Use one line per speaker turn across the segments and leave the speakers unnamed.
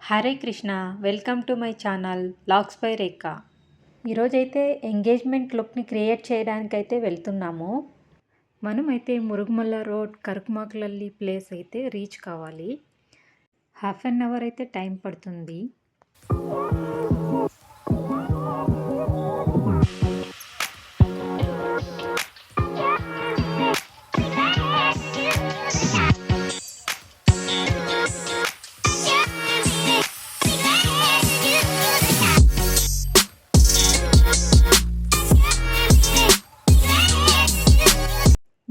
Hare Krishna, welcome to my channel vlogs by Rekha. ఈరోజైతే engagement లుక్ని create చేయడానికైతే వెళ్తున్నాము. మనమైతే మురుగుమల్ల రోడ్ కరుకుమాకులల్లి ప్లేస్ అయితే రీచ్ కావాలి. హాఫ్ అన్ అవర్ అయితే టైం పడుతుంది.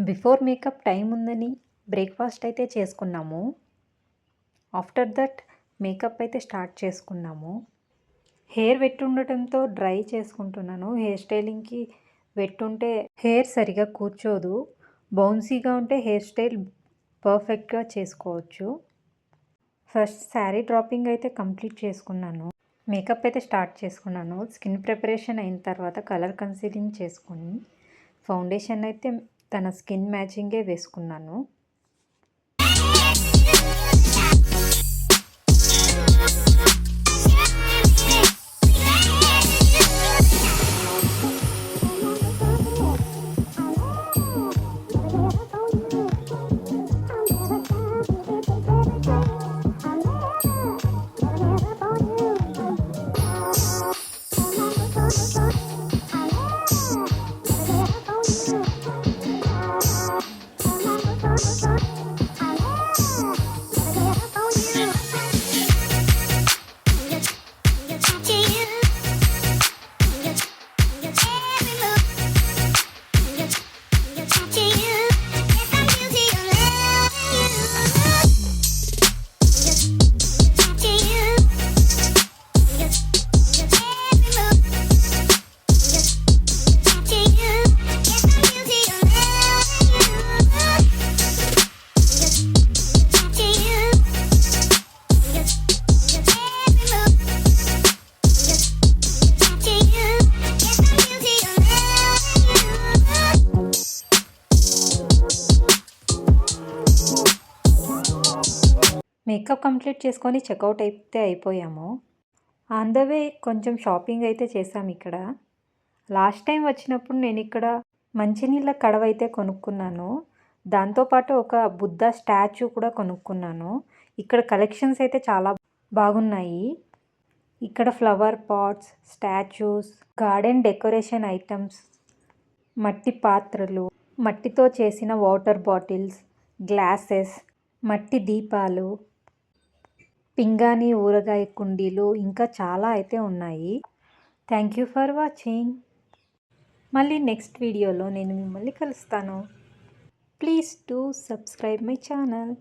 బిఫోర్ మేకప్ టైం ఉందని బ్రేక్ఫాస్ట్ అయితే చేసుకున్నాము. ఆఫ్టర్ దట్ మేకప్ అయితే స్టార్ట్ చేసుకున్నాము. హెయిర్ వెట్ ఉండటంతో డ్రై చేసుకుంటున్నాను. హెయిర్ స్టైలింగ్కి వెట్ ఉంటే హెయిర్ సరిగా కూర్చోదు. బౌన్సీగా ఉంటే హెయిర్ స్టైల్ పర్ఫెక్ట్గా చేసుకోవచ్చు. ఫస్ట్ శారీ డ్రాపింగ్ అయితే కంప్లీట్ చేసుకున్నాను. మేకప్ అయితే స్టార్ట్ చేసుకున్నాను. స్కిన్ ప్రిపరేషన్ అయిన తర్వాత కలర్ కన్సీలింగ్ చేసుకొని ఫౌండేషన్ అయితే తన స్కిన్ మ్యాచింగే వేసుకున్నాను. మేకప్ కంప్లీట్ చేసుకొని చెక్అవుట్ అయితే అయిపోయాము. ఆన్ ద వే కొంచెం షాపింగ్ అయితే చేసాము. ఇక్కడ లాస్ట్ టైం వచ్చినప్పుడు నేను ఇక్కడ మంచినీళ్ళ కడవ అయితే కొనుక్కున్నాను. దాంతోపాటు ఒక బుద్ధ స్టాచ్యూ కూడా కొనుక్కున్నాను. ఇక్కడ కలెక్షన్స్ అయితే చాలా బాగున్నాయి. ఇక్కడ flower pots, statues, garden decoration items, మట్టి పాత్రలు, మట్టితో చేసిన వాటర్ బాటిల్స్, గ్లాసెస్, మట్టి దీపాలు, పింగాణి ఊరగాయ కుండీలు, ఇంకా చాలా అయితే ఉన్నాయి. Thank you for watching. మళ్ళీ నెక్స్ట్ వీడియోలో నేను మిమ్మల్ని కలుస్తాను. Please do subscribe my channel.